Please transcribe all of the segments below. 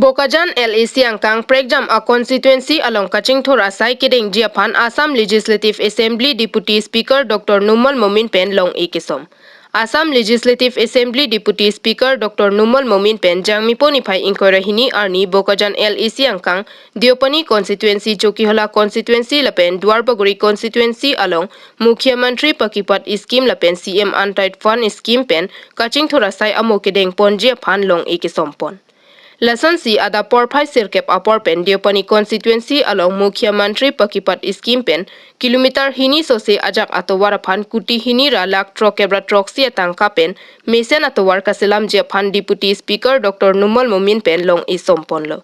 Bokajan LAC angkang pregjam a constituency along Kaching Thora Sai Kedeng Jiaphan Assam Legislative Assembly Deputy Speaker Dr. Numal Momin Pen Long Ikisom. Assam Legislative Assembly Deputy Speaker Dr. Numal Momin Pen Jangmipo Niphai Inkorahini Arni Bokajan LAC angkang Diopani Constituency Chokihola Constituency Lapen Dwarbaguri Constituency along Mukhya Mantri Pakipat Scheme Lapen CM Anti Fund Scheme Pen Kaching Thora Sai Amo Kedeng Pon Jiaphan Long Ikisom Pon. Lesson C ada porpai sirkep apor pen Diopani constituency along Mukhya Mantri Pakipat Scheme pen kilometer hini sose ajak atau warapan kuti hini ra lak trokebra troksi atang kapen mesen atau war kaselam Jiaphan Deputy Speaker Dr. Numal Momin pen long isompon lo.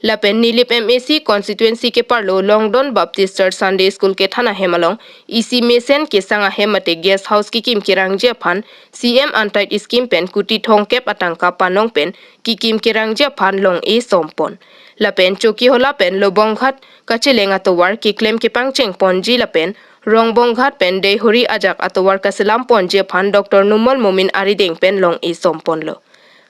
Lapen Nilip MAC constituency ke parlo Longdon Baptist Church Sunday School ke thana hemalong isi mesen ke sanga hemate guest house kikim kirang Jiaphan CM anti scheme pen kuti thongkep atangka panong pen kikim kirang Jiaphan long e sompon. Lapen Chokihola pen lobonghat kachilenga towar kiklem ke pangcheng ponji lapen rongbonghat pen dehuri ajak atowar kaselam pon Jiaphan Dr. Numal Momin arideng pen long e sompon lo.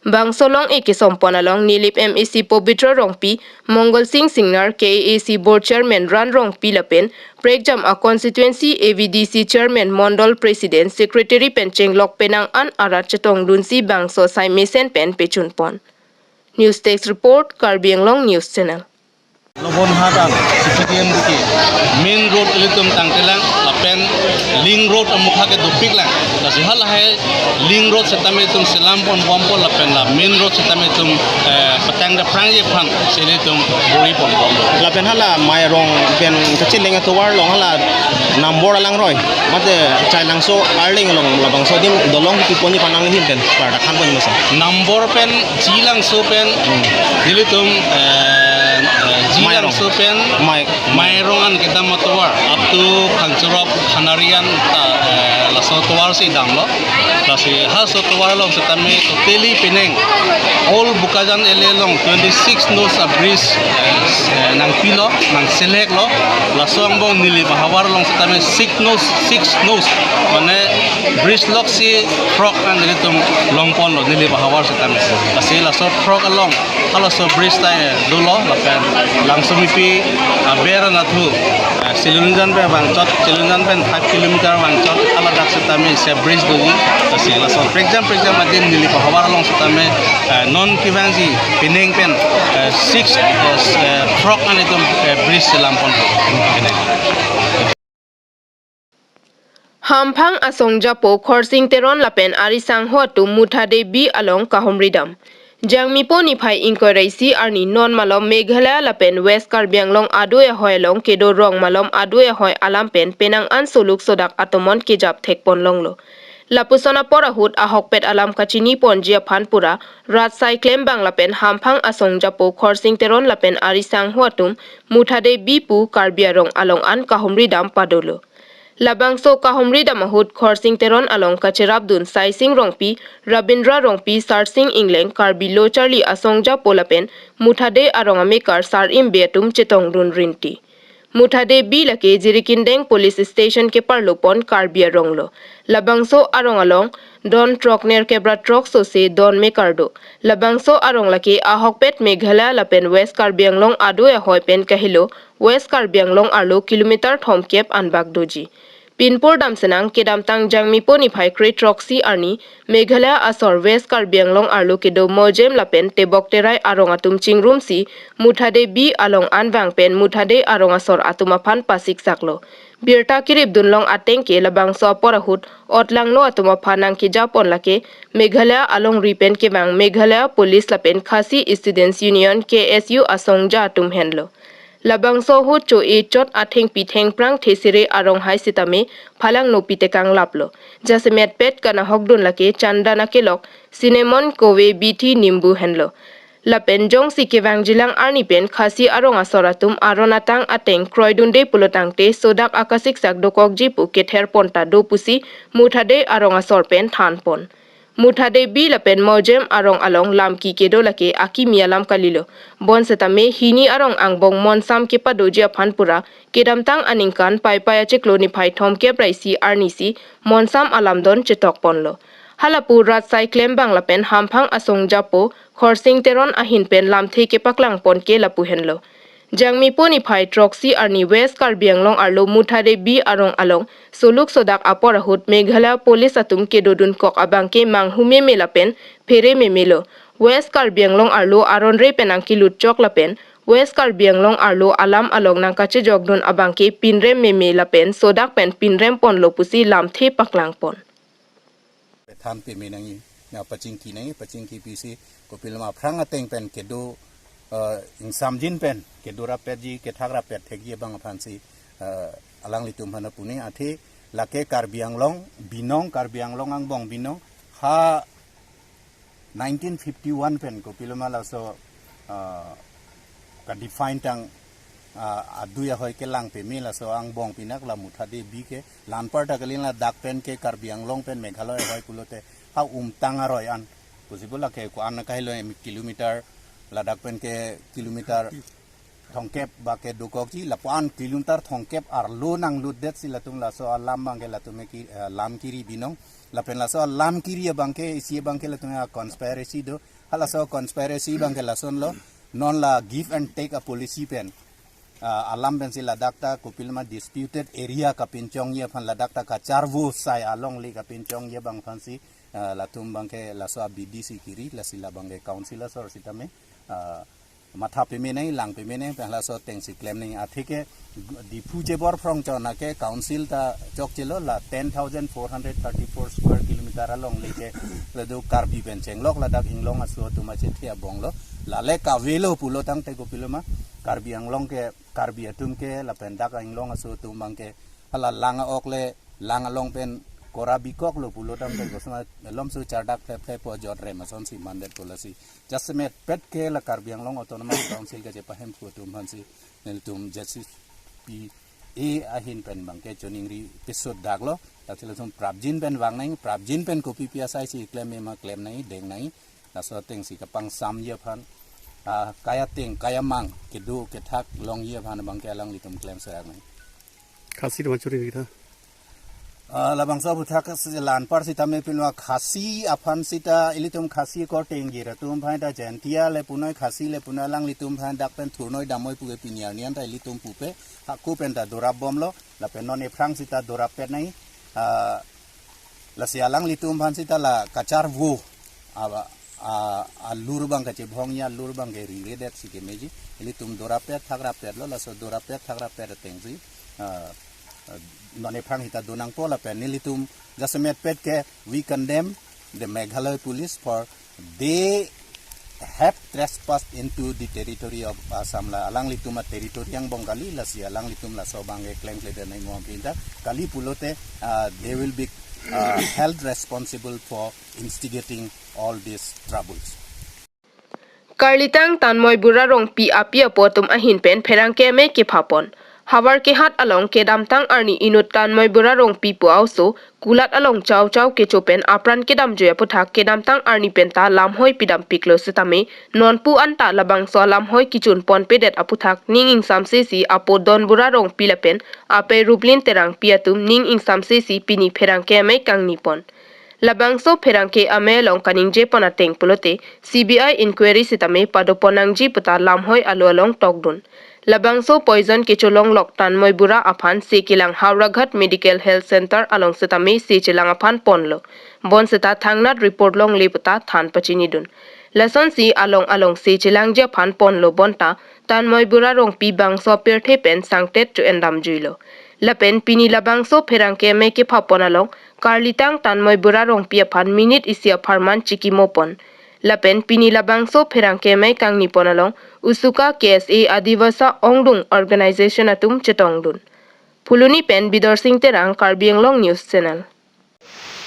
Bangsolong Ekisompon along Nilip MAC Pobitra Rongpi, Mongol Singh Singnar KAC Board Chairman Ran Rongpi Lapen, Pregjam a Constituency AVDC Chairman Mondol President Secretary Pencheng Lok Penang An Arat Chetong Dunsi Bangso Sai Mesen Pen Pechunpon. News Text Report, Karbi Anglong News Channel. Lobon hadang CPTM duki main road elitum tangtelang lapen link road amukha ke dupik lang lasi hal hai link road setame tum selampon bompol lapen la main road setame tum petang da prang ye phan selitum bori pon lapen hala mai rong pen kecil lenga tuwar long hala nambor lang roy mate chai lang so arling long labang so dim dolong ki poni panang hin pen pada kan pon masa nambor pen jilang so pen dilitum jilang so pen mai rongan kita motowar up to khangchurop khanarian laso towar si danglo lasi haso towar long setame totally peneng all bukajan elelong 26 nos a breeze nang pilo nang selek lo laso angbong nili bahawar long setame 6 nos mane breeze lock si frog and litum longpon lo nili bahawar setame lasi laso frog along halaso breeze ta dolo lapen langsung ipi bera nathu silunjan pe bangchot silunjan pen 5 km bangchot ala dak setame se bridge doli lasi laso pregjam adin nili bahawar long setame non kivangji pineng pen 6 frog and litum bridge lampon Hamphang asong japo khorsing teron lapen arisang huatu muthade bi along kahomridam. Jangmipo Niphai Inkoraisi arni non malom Meghalaya lapen West Karbi Anglong adoe hoy long kedo rong malom adoe hoy alampen penang an soluk sodak atomon kejap thekpon longlo. Lapusona porahut ahokpet alam kachini pon Jiaphan pura rat sai klem bang lapen hamphang asong japo khorsing teron lapen arisang huatum muthade bipu Karbi Anglong along an kahomridam padolo. Labangso kahomri damahut khorsing teron along kachirabdun sai sing rongpi Rabindra rongpi sar sing England Karbi lo charli asongja polapen muthade arong amekar sar imbetum chetong run rinti muthade bi lake jirikindeng police station ke parlopon Karbi ronglo labangso arong along don trokner kebra trok so se don mekardo labangso arong lake ahokpet Meghalaya lapen West Karbi Anglong adoe hoipen kahilo West Karbi Anglong arlo kilometer thomkep anbak doji Pinpur damsenang kedamtang Jangmipo Niphai Kre Troxy arni Meghalaya asor West Karbi Anglong arlo kedo mojem lapen tebok terai arong atum chingrum si muthade bi along anbang pen muthade arong asor atumaphan pasik saklo birta kirib dunlong atengke labangso porahut otlanglo atumaphanang ki japon lake Meghalaya along ripen ke bang Meghalaya police lapen Khasi Students Union KSU asong ja atum henlo Labangso hu cho e chot atheng pitheng prang thesire arong hai sitame phalang no pitekang laplo jasemet pet kana hokdun lake chandana kelok cinnamon kowe bithi nimbu henlo lapen jong sikewang jilang arni pen khasi arong asoratum aronatang ateng kroidunde pulotangte sodak akasik sak dokok jipu kether ponta do pusi muthade arong asor pen than pon muthade bi lapen mojem arong along lamki kedo lake aki mialam kalilo bon setame hini arong angbong monsam ke pado Jiaphan pura kedamtang aningkan pai cheklo Niphai thomke praisi arnisi monsam alamdon chetok ponlo halapu rat cyclem banglapen hamphang asong japo khorsing teron ahin pen lamthei ke paklang pon ke lapu henlo jangmi poni phai troxy arni west Karbi Anglong arlo muthade bi arong along soluk sodak aporahut meghalaya police atum ke dodun kok abangke manghume melapen phere memelo west Karbi Anglong arlo aronre penangki lutchok lapen west Karbi Anglong arlo alam along nangkache jogdon abangke pinrem memelapen sodak pen pinrem pon lopusi lamthei paklang pon tham pe me nangi na paching ki pc ko pilma phranga teng pen ke do insam jin pen ke dora pet ji ke thagra pet thegi bang phansi alang litum hana puni athe lake Karbi Anglong binong Karbi Anglong ang bong binong ha 1951 pen ko pilma la so ka define tang aduya hoy ke lang pe me la so ang bong pinak la muthade bi ke lanpar ta kalin la dak pen ke Karbi Anglong pen meghalaya hoy pulote ha tanga roy an possible ke ko an kai lo kilometer la dak pen ke kilometer thongkep ba ke dukok ji la pan kilometer thongkep ar lo nang lut det si la tum la so alam bang ke la tum ki lam kiri binong la pen la so lam kiri bang ke si bang ke la tum conspiracy do hala so conspiracy bang ke la son lo non la give and take a policy pen alam ben sila dakta kupilma disputed area ka pinchong ye phan la dakta ka charvu sai along li ka pinchong ye bang phansi la tum bang ke la so bdc kiri la sila bang ke councilor sor sitame matha pe me nei lang pe me nei pehla so teng si claim nei athike dipu je bor from chona ke council ta chok chelo la 10434 square kilometer along li ke la do Karbi ben chenglok la dak inglong aso tu ma che thia bonglo la le ka velo pulo tang te ko piloma Karbi Anglong ke Karbi atum ke la penda ka inglong aso tu mang ke hala langa okle langa long pen korabi kok lo pulo tam te gosma lom su chardak phe po jot re ma son si mandet policy just met pet ke la Karbi Anglong autonomous council ke je pahem ko tum hansi nel tum justice pi e ahin pen bang ke choning ri pisod daglo ta thila tum prabjin pen wang nai prabjin pen copy psi si claim me ma claim nai deng nai la so teng si ka pang sam ye phan kaya ting kaya mang ke du ke thak long ye phan bang ke alang litum claim sa nai khasi ro churi ri labang sa buthak lan par sita me pilwa khasi afan sita ilitum khasi ko tengi ra tum phai da jantia le punoi khasi le punai lang litum phai dak pen thurnoi damoi pu pinia nian ta litum pu pe ha ku pen da dora bom lo la pen non e frang sita dora pe nai la sia lang litum phan sita la kachar vu a lurbang ka che bhongya lurbang ge ri re det sike meji ilitum dora pe thagra pe lo la so dora pe thagra pe tengji non e phang hita donang pola pen nilitum jasemet pet ke we condemn the Meghalaya police for they have trespassed into the territory of Assam la alang litum territory yang bongali la si alang litum la sobange claim leader nai mo pinta kali pulote they will be held responsible for instigating all these troubles Karlitang tanmoy bura rong pi apia potum ahin pen pherang ke me ke phapon Hawar ke hat along ke damtang arni inut tanmoy bura rong pi po auso kulat along chaw chaw ke chopen apran ke dam joya puthak ke damtang arni penta lam hoi pidam piklo sitame non pu anta labang so lam hoi kichun pon pedet aputhak ning ing samse si apo don bura rong pilapen ape rublin terang piatum ning ing samse si pini pherang ke me kangni pon Labangso pherangke ame long kaningje ponateng pulote CBI inquiry sitame padoponangji puta lamhoi alo along tokdun Labangso poison kecholong loktan moibura aphan sekilang Hauraghat Medical Health Center along sitame sechilang aphan ponlo bon sita thangnat report long leputa than pachinidun Lason si along sechilang je phan ponlo bonta tan moibura rong pi bangso perthe pen sangtet to endam juilo Lapen pini labangso pherangke me ke phaponalong Karlitang tanmoy bura rong pia phan minute isia pharman chiki mopon Lapen pini labangso pherangke me kang niponalong usuka KSA adivasa ongdung organization atum chetongdun Phuluni pen bidor sing terang Karbi Anglong news channel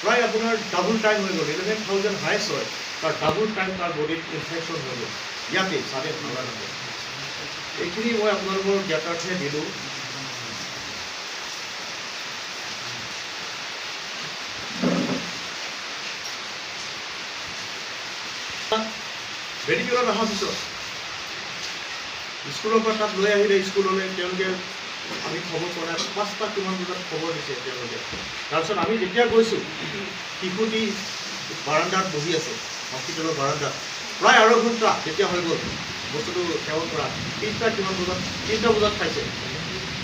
Right আপনার double time হয়ে গেল 11000 হাইস হয় তার double time তার বডিত infection হয়ে গেল ইয়াতে সাথে ভাঙা নামে এইখিনি মই আপোনালোকৰ জ্ঞাতাৰ্থে দিলোঁ মেডিকেলত অহাৰ পিছত স্কুলৰ পৰা তাত লৈ আহিলে স্কুললৈ তেওঁলোকে আমি খবৰ পৰা 5টা কিমান বজাত খবৰ দিছে তেওঁলোকে তাৰপিছত আমি যেতিয়া গৈছোঁ শিশুটি বাৰান্দাত বহি আছে হস্পিটেলৰ বাৰান্দাত প্ৰায় 2.5 ঘণ্টা তেতিয়া হৈ গ'ল বস্তুটো সেৱন কৰা 3টা বজাত খাইছে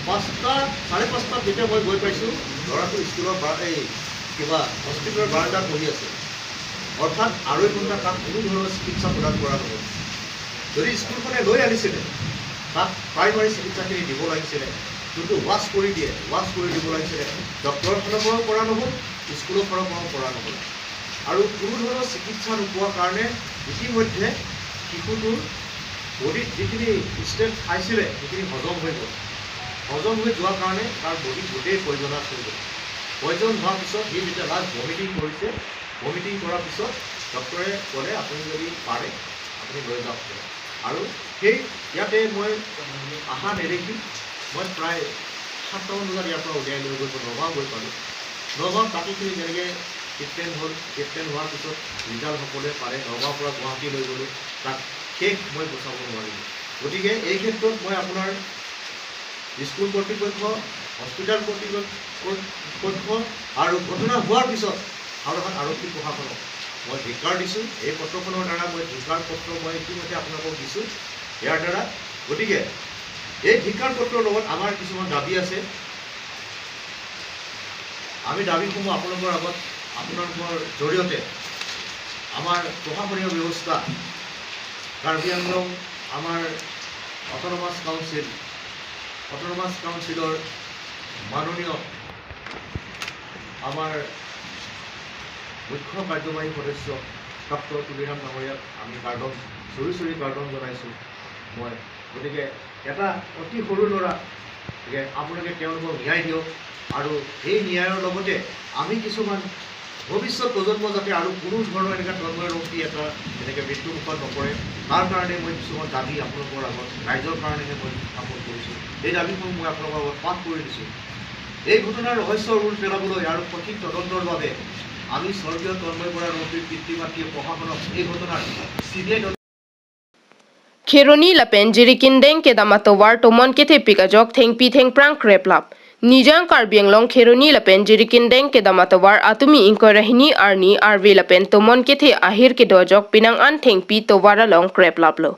5:30 যেতিয়া মই গৈ পাইছোঁ ল'ৰাটো স্কুলৰ এই কিবা হস্পিটেলৰ বাৰান্দাত বহি আছে অৰ্থাৎ 2.5 ঘণ্টা তাক কোনো ধৰণৰ চিকিৎসা প্ৰদান কৰা নহ'ল যদি স্কুলখনে লৈ আনিছিলে তাক প্ৰাইমাৰী চিকিৎসাখিনি দিব লাগিছিলে যোনটো ৱাছ কৰি দিব লাগিছিলে ডক্টৰৰ ফালৰ পৰাও কৰা নহ'ল স্কুলৰ ফালৰ পৰাও কৰা নহ'ল আৰু কোনো ধৰণৰ চিকিৎসা নোপোৱাৰ কাৰণে ইতিমধ্যে শিশুটোৰ বডিত যিখিনি ষ্টেপ খাইছিলে সেইখিনি হজম হৈ গ'ল হজম হৈ যোৱাৰ কাৰণে তাৰ বডিত গোটেই পয়জনাছ হৈ গ'ল পয়জন হোৱাৰ পিছত সি যেতিয়া লাষ্ট ভমিটিং কৰিছে ভমিটিং কৰাৰ পিছত ডক্টৰে ক'লে আপুনি যদি পাৰে আপুনি লৈ যাওক আৰু সেই ইয়াতে মই আশা নেদেখি মই প্ৰায় 7টামান বজাত ইয়াৰ পৰা উলিয়াই লৈ গৈ নগাঁও গৈ পালোঁ নগাঁৱত বাকীখিনি যেনেকৈ ট্ৰিটমেণ্ট হ'ল ট্ৰিটমেণ্ট হোৱাৰ পিছত ৰিজাল্ট সকলোৱে পাৰে নগাঁৱৰ পৰা গুৱাহাটী লৈ গ'লোঁ তাক শেষ মই বচাব নোৱাৰিলোঁ গতিকে এই ক্ষেত্ৰত মই আপোনাৰ স্কুল কৰ্তৃপক্ষ হস্পিটেল কৰ্তৃপক্ষ আৰু ঘটনা হোৱাৰ পিছত হাওড়াহাট আৰক্ষী প্ৰশাসনক মই ধিক্কাৰ দিছোঁ এই পত্ৰখনৰ দ্বাৰা মই ধিক্কাৰ পত্ৰ মই ইতিমধ্যে আপোনালোকক দিছোঁ ইয়াৰ দ্বাৰা গতিকে এই ধিক্কাৰ পত্ৰৰ লগত আমাৰ কিছুমান দাবী আছে আমি দাবীসমূহ আপোনালোকৰ আগত আপোনালোকৰ জৰিয়তে আমাৰ প্ৰশাসনীয় ব্যৱস্থা কাৰ্বি আংলং আমাৰ অট'নমাছ কাউন্সিলৰ মাননীয় আমাৰ মুখ্য কাৰ্যবাহী সদস্য ডক্টৰ তুলিৰাম ডাঙৰীয়াক আমি চৰি কাৰ্ডন জনাইছোঁ মই গতিকে এটা অতি সৰু ল'ৰা গতিকে আপোনালোকে তেওঁলোকক ন্যায় দিয়ক আৰু এই ন্যায়ৰ লগতে আমি কিছুমান ভৱিষ্যত প্ৰজন্ম যাতে আৰু কোনো ধৰণৰ এনেকুৱা তন্ময়ৰূপী এটা এনেকৈ মৃত্যুমুখত নপৰে তাৰ কাৰণে মই কিছুমান দাবী আপোনালোকৰ আগত ৰাইজৰ কাৰণেহে মই উত্থাপন কৰিছোঁ এই দাবীসমূহ মই আপোনালোকৰ আগত পাঠ কৰি দিছোঁ এই ঘটনাৰ ৰহস্য ৰোল পেলাবলৈ আৰু সঠিক তদন্তৰ বাবে আমি স্বৰ্গীয় তন্ময় বৰা ৰূপীৰ পিতৃ মাতৃয়ে প্ৰশাসনক এই ঘটনাৰ CBI Kheroni lapen jirikindeng kedamatowar tomon kethe pikajok thengpi thengprang kreplap Nijang Karbi Anglong Kheroni lapen jirikindeng kedamatowar atumi inkorahini arni arve lapen tomon kethe ahir kedojok pinang an thengpi towara long kreplaplo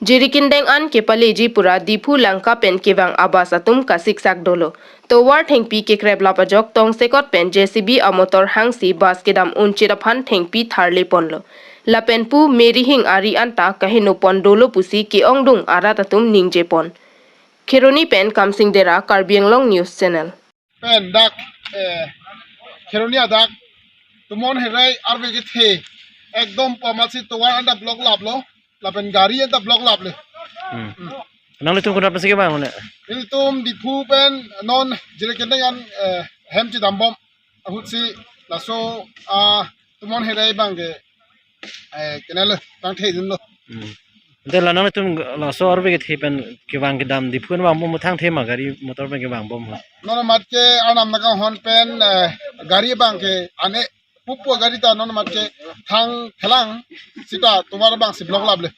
jirikindeng an kepaleji pura dipu langka pen kebang abas atum kasik sak dolo towar thengpi ke kreplapajok tongsekot pen JCB amotor hangsi bas kedam unchiraphan thengpi tharle ponlo Lapenpu merihing ari anta kahino pondolo pusi ki ongdung aratatum ningjepon. Kheroni pen kamsing dera Karbi Anglong News Channel. Pen dak Kheroni adak tumon herai arbe ke the ekdom pamasi towar anda blok lablo lapen gari anda blok lable. Nang litum kuna pasige ba hone? Iltum dipu pen non jirekendengan hem ci dambom ahutsi laso tumon herai bangge kenal tang the dun lo. De la nang litum la so arbe ke the pen ke bang ke dam dipun bang bom thang the ma gari motor pe ke bang bom ha. Non mat ke anam naga hon pen gari bangke ane pupu gari ta non mat ke thang thelang sita tumar bang si blok lable.